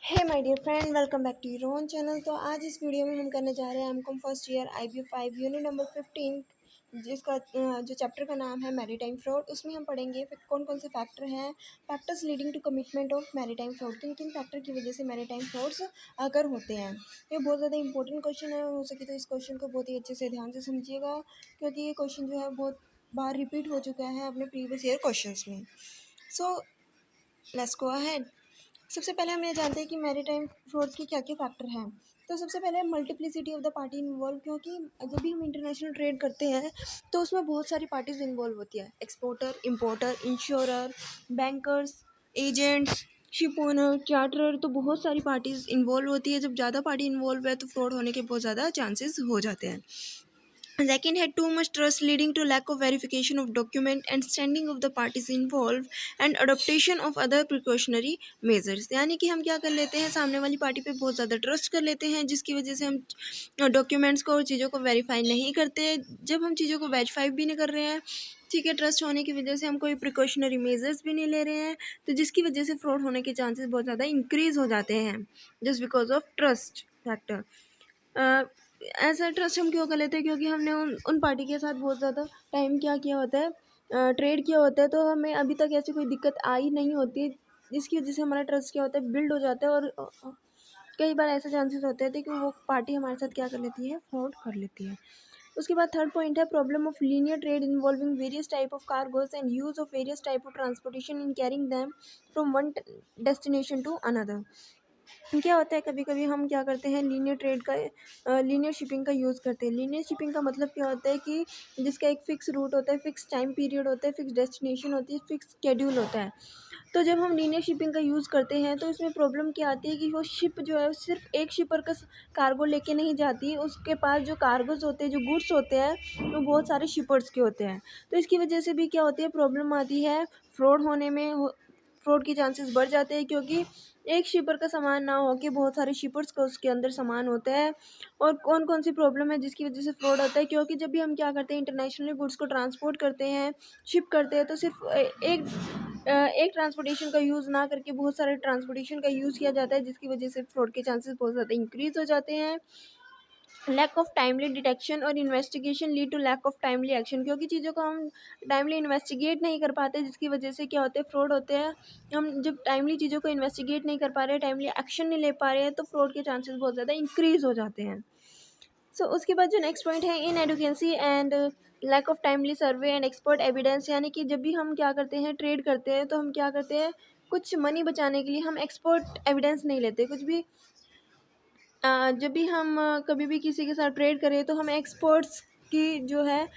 Hey my dear friend, welcome back to your own channel. तो आज इस video में हम करने जा रहे हैं MCom first year IB5 unit number 15, जिसका जो चैप्टर का नाम है मैरीटाइम फ्रॉड। उसमें हम पढ़ेंगे कौन कौन से फैक्टर हैं, factors leading to commitment of maritime fraud. किन किन फैक्टर की वजह से मैरीटाइम फ्रॉड्स अगर होते हैं। ये बहुत ज़्यादा इंपॉर्टेंट क्वेश्चन है। हो सके तो इस क्वेश्चन को बहुत ही अच्छे से ध्यान से समझिएगा, क्योंकि ये क्वेश्चन जो है बहुत बार रिपीट हो चुका है अपने प्रीवियस ईयर क्वेश्चंस में। So let's go ahead. सबसे पहले हम ये जानते हैं कि मैरीटाइम फ्रॉड्स के क्या क्या फैक्टर हैं। तो सबसे पहले multiplicity of the party involve, क्योंकि जब भी हम इंटरनेशनल ट्रेड करते हैं तो उसमें बहुत सारी पार्टीज इन्वॉल्व होती है। Exporter, importer, insurer, bankers, agents, ship owner, charterer, तो बहुत सारी पार्टीज इन्वॉल्व होती है। जब ज़्यादा पार्टी इन्वॉल्व है तो फ्रॉड होने के बहुत ज़्यादा चांसेस हो जाते हैं। Second, had too much trust leading to lack of verification of document and standing of the parties involved and adoption of other precautionary measures। यानी कि हम क्या कर लेते हैं, सामने वाली पार्टी पे बहुत ज़्यादा ट्रस्ट कर लेते हैं, जिसकी वजह से हम डॉक्यूमेंट्स को और चीज़ों को वेरीफाई नहीं करते। जब हम चीज़ों को वेरीफाई भी नहीं कर रहे हैं, ठीक है, ट्रस्ट होने की वजह से हम कोई प्रिकॉशनरी मेजर्स भी नहीं ले रहे हैं, तो जिसकी वजह से फ्रॉड होने के चांसेस बहुत ज़्यादा इंक्रीज़ हो जाते हैं, just because of trust factor. ऐसा ट्रस्ट हम क्यों कर लेते हैं, क्योंकि हमने उन पार्टी के साथ बहुत ज़्यादा टाइम क्या किया होता है, ट्रेड किया होता है, तो हमें अभी तक ऐसी कोई दिक्कत आई नहीं होती, जिसकी वजह से हमारा ट्रस्ट क्या होता है, बिल्ड हो जाता है। और कई बार ऐसे चांसेस होते हैं कि वो पार्टी हमारे साथ क्या कर लेती है, फ्रॉड कर लेती है। उसके बाद थर्ड पॉइंट है problem of linear trade involving various type of cargoes and use of various type of transportation in carrying them from one destination to another. क्या होता है, कभी कभी हम क्या करते हैं, लीनियर ट्रेड का लीनियर शिपिंग का यूज़ करते हैं। लीनियर शिपिंग का मतलब क्या होता है कि जिसका एक फ़िक्स रूट होता है, फ़िक्स टाइम पीरियड होता है, फ़िक्स डेस्टिनेशन होती है, फ़िक्स शेड्यूल होता है। तो जब हम लीनियर शिपिंग का यूज़ करते हैं तो इसमें प्रॉब्लम क्या आती है कि वो शिप जो है सिर्फ एक शिपर का कार्गो लेके नहीं जाती, उसके पास जो कार्गोज होते हैं, जो गुड्स होते हैं, वो बहुत सारे शिपर्स के होते हैं। तो इसकी वजह से भी क्या होती है, प्रॉब्लम आती है, फ्रॉड होने में फ्रॉड के चांसेस बढ़ जाते हैं, क्योंकि एक शिपर का सामान ना हो के बहुत सारे शिपर्स का उसके अंदर सामान होता है। और कौन कौन सी प्रॉब्लम है जिसकी वजह से फ्रॉड होता है, क्योंकि जब भी हम क्या करते हैं, इंटरनेशनली गुड्स को ट्रांसपोर्ट करते हैं, शिप करते हैं, तो सिर्फ एक ट्रांसपोर्टेशन का यूज़ ना करके बहुत सारे ट्रांसपोर्टेशन का यूज़ किया जाता है, जिसकी वजह से फ्रॉड के चांसेस बहुत ज़्यादा इंक्रीज़ हो जाते हैं। लैक ऑफ टाइमली डिटेक्शन और investigation lead to lack of timely action, क्योंकि चीज़ों को हम टाइमली इन्वेस्टिगेट नहीं कर पाते, जिसकी वजह से क्या होते हैं, फ्रॉड होते हैं। हम जब टाइमली चीज़ों को इन्वेस्टिगेट नहीं कर पा रहे, टाइमली एक्शन नहीं ले पा रहे हैं, तो फ्रॉड के चांसेस बहुत ज़्यादा इंक्रीज़ हो जाते हैं। सो उसके बाद जो नेक्स्ट पॉइंट है, inadequacy and lack of timely survey and expert evidence. यानी कि जब भी हम क्या करते हैं, ट्रेड करते हैं, तो हम क्या करते हैं, कुछ मनी बचाने के लिए हम एक्सपर्ट एविडेंस नहीं लेते कुछ भी। जब भी हम कभी भी किसी के साथ ट्रेड करें तो हमें एक्सपर्ट्स की जो है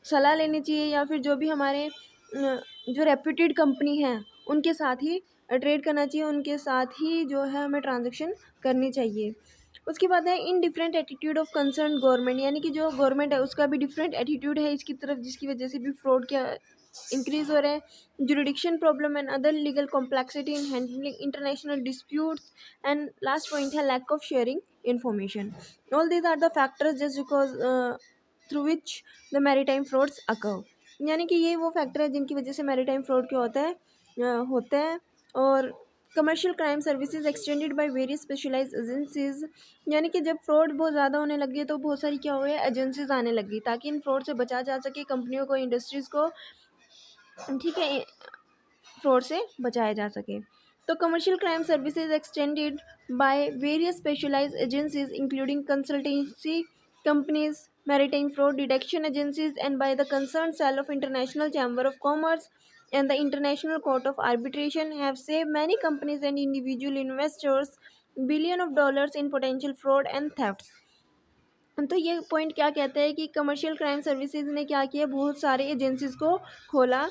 सलाह लेनी चाहिए, या फिर जो भी हमारे जो रेप्यूटेड कंपनी है उनके साथ ही ट्रेड करना चाहिए, उनके साथ ही जो है हमें ट्रांजैक्शन करनी चाहिए। उसके बाद है in different attitude of concern government, यानी कि जो गवर्नमेंट है उसका भी डिफरेंट एटीट्यूड है इसकी तरफ, जिसकी वजह से भी फ्रॉड क्या इंक्रीज हो रहे हैं। Jurisdiction problem and other legal complexity in handling international disputes. And last point है lack of sharing information. All these are the factors just because through which the maritime frauds occur. यानी कि ये वो factor है जिनकी वजह से maritime fraud क्या होता है। और commercial crime services extended by various specialised agencies, यानी कि जब फ्रॉड बहुत ज़्यादा होने लगी तो बहुत सारी क्या हुए, एजेंसीज आने लगी, ताकि इन फ्रॉड से बचा जा सके, कंपनियों को, इंडस्ट्रीज़ को, ठीक है, फ्रॉड से बचाया जा सके। तो commercial crime services extended by various specialised agencies including consultancy companies, maritime fraud detection agencies, and by the concerned cell of International Chamber of Commerce and the International Court of Arbitration have saved many companies and individual investors billions of dollars in potential fraud and thefts। तो ये point क्या कहता है कि commercial crime services ने क्या किया, बहुत सारे एजेंसीज को खोला।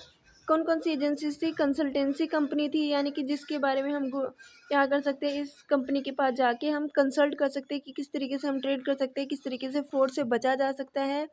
कौन कौन सी एजेंसीज थी, कंसल्टेंसी कंपनी थी, यानी कि जिसके बारे में हम क्या कर सकते हैं, इस कंपनी के पास जाके हम कंसल्ट कर सकते हैं कि किस तरीके से हम ट्रेड कर सकते हैं, किस तरीके से फ्रॉड से बचा जा सकता है।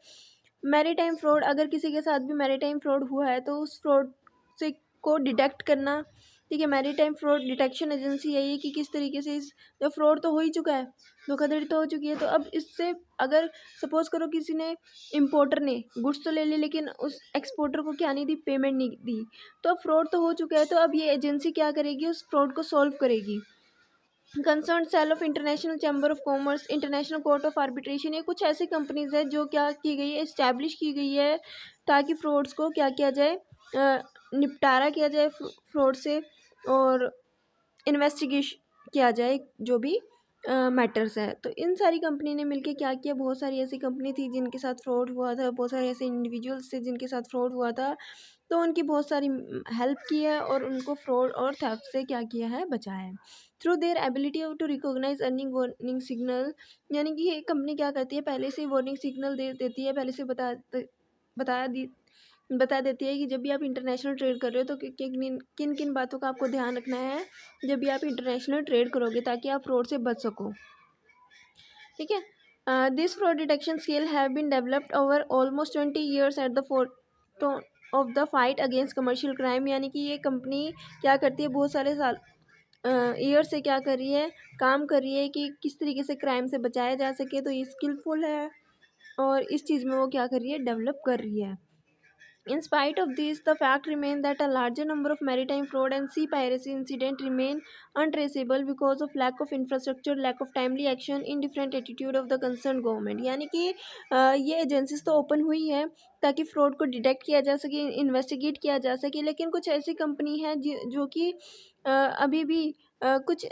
मैरीटाइम फ्रॉड, अगर किसी के साथ भी मैरीटाइम फ्रॉड हुआ है तो उस फ्रॉड से को डिटेक्ट करना, ठीक है। मैरीटाइम फ्रॉड डिटेक्शन एजेंसी है ये, कि किस तरीके से इस जो फ्रॉड तो हो ही चुका है, धोखाधड़ी तो हो चुकी है, तो अब इससे अगर सपोज करो किसी ने, इम्पोर्टर ने गुड्स तो ले ली लेकिन उस एक्सपोर्टर को क्या नहीं दी, पेमेंट नहीं दी, तो अब फ्रॉड तो हो चुका है, तो अब ये एजेंसी क्या करेगी, उस फ्रॉड को सॉल्व करेगी। Concern cell of International Chamber of Commerce, International Court of Arbitration, ये कुछ ऐसी कंपनीज है जो क्या की गई है, इस्टेब्लिश की गई है ताकि फ्रॉड्स को क्या किया जाए, निपटारा किया जाए फ्रॉड से, और इन्वेस्टिगेशन किया जाए जो भी मैटर्स है। तो इन सारी कंपनी ने मिलके क्या किया, बहुत सारी ऐसी कंपनी थी जिनके साथ फ्रॉड हुआ था, बहुत सारे ऐसे इंडिविजुअल्स थे जिनके साथ फ्रॉड हुआ था, तो उनकी बहुत सारी हेल्प की है और उनको फ्रॉड और थेफ्ट से क्या किया है, बचाया है through their ability to recognise अर्निंग वार्निंग सिग्नल। यानी कि ये कंपनी क्या करती है, पहले से वार्निंग सिग्नल दे देती है, पहले से बताया दी बता देती है कि जब भी आप इंटरनेशनल ट्रेड कर रहे हो तो किन किन बातों का आपको ध्यान रखना है जब भी आप इंटरनेशनल ट्रेड करोगे, ताकि आप फ्रॉड से बच सको। ठीक है। This fraud detection skill have been developed over almost 20 years at the fore of the fight against commercial crime. यानी कि ये कंपनी क्या करती है, बहुत सारे साल ईयर से क्या कर रही है, काम कर रही है कि किस तरीके से क्राइम से बचाया जा सके, तो ये स्किलफुल है और इस चीज़ में वो क्या कर रही है, डेवलप कर रही है। In spite of this, the fact remains that a larger number of maritime fraud and sea piracy incidents remain untraceable because of lack of infrastructure, lack of timely action, indifferent attitude of the concerned government। यानी कि ये agencies तो open हुई है ताकि fraud को detect किया जा सके, इन्वेस्टिगेट किया जा सके, लेकिन कुछ ऐसी कंपनी है जो कि अभी भी कुछ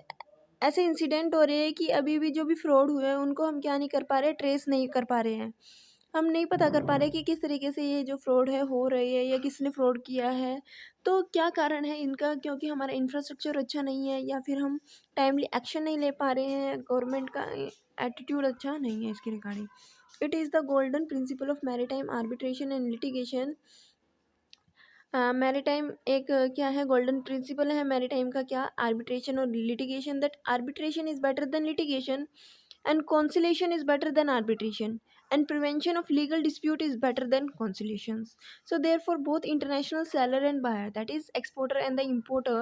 ऐसे इंसिडेंट हो रहे हैं कि अभी भी जो भी फ्रॉड हुए हैं उनको हम क्या नहीं कर पा रहे, ट्रेस नहीं कर पा रहे हैं, हम नहीं पता कर पा रहे कि किस तरीके से ये जो फ्रॉड है हो रही है या किसने फ्रॉड किया है, तो क्या कारण है इनका, क्योंकि हमारा इंफ्रास्ट्रक्चर अच्छा नहीं है या फिर हम टाइमली एक्शन नहीं ले पा रहे हैं, गवर्नमेंट का एटीट्यूड अच्छा नहीं है इसके regarding. It is the golden principle of maritime arbitration and litigation. Maritime एक क्या है, गोल्डन प्रिंसिपल है मैरीटाइम का, क्या, आर्बिट्रेशन और litigation, that arbitration is better than litigation and conciliation is better than arbitration, and prevention of legal dispute is better than conciliations. So therefore both international seller and buyer, that is exporter and the importer,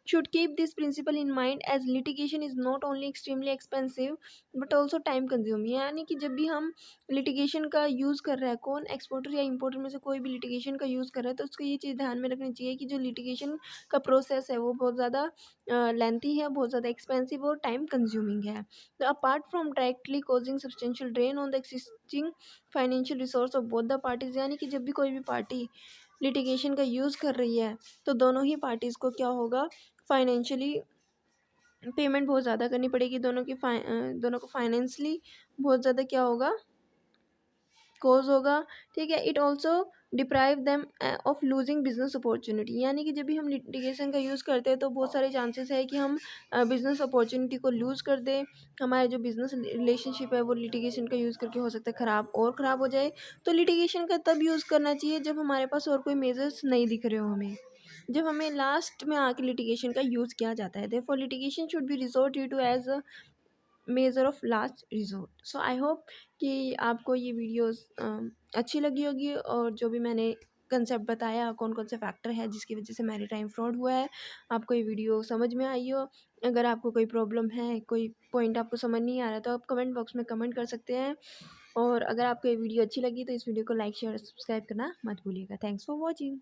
should keep this principle in mind, as litigation is not only extremely expensive but also time consuming। यानी कि जब भी हम litigation का use कर रहा है, कौन एक्सपोर्टर या इंपोर्टर में से कोई भी लिटिगेशन का यूज़ कर रहा है, तो उसको ये चीज़ ध्यान में रखनी चाहिए कि जो लिटिगेशन का प्रोसेस है वो बहुत ज़्यादा लेंथी है, बहुत ज़्यादा एक्सपेंसिव और टाइम कंज्यूमिंग है। तो apart from directly causing substantial drain on the existing financial resource of both the parties. यानी कि जब भी कोई भी पार्टी लिटिगेशन का यूज़ कर रही है तो दोनों ही पार्टीज़ को क्या होगा, फाइनेंशियली पेमेंट बहुत ज़्यादा करनी पड़ेगी, दोनों को फाइनेंशली बहुत ज़्यादा क्या होगा, कोज होगा। ठीक है। It also deprive them of losing business opportunity. यानी कि जब भी हम लिटिगेशन का यूज़ करते हैं तो बहुत सारे चांसेस है कि हम बिजनेस अपॉर्चुनिटी को लूज़ कर दें, हमारे जो बिजनेस रिलेशनशिप है वो लिटिगेशन का यूज़ करके हो सकता है ख़राब और ख़राब हो जाए। तो लिटिगेशन का तब यूज़ करना चाहिए जब हमारे पास और कोई मेजर्स नहीं दिख रहे हो हमें, जब हमें लास्ट में आके लिटिगेशन का यूज़ किया जाता है। Therefore litigation should be resort to as a measure of last resort. So I hope कि आपको ये वीडियोस अच्छी लगी होगी, और जो भी मैंने कंसेप्ट बताया, कौन कौन से फैक्टर है जिसकी वजह से मैरीटाइम फ्रॉड हुआ है, आपको ये वीडियो समझ में आई हो। अगर आपको कोई प्रॉब्लम है, कोई पॉइंट आपको समझ नहीं आ रहा, तो आप कमेंट बॉक्स में कमेंट कर सकते हैं। और अगर आपको ये वीडियो अच्छी लगी तो इस वीडियो को लाइक शेयर सब्सक्राइब करना मत भूलिएगा। Thanks for watching.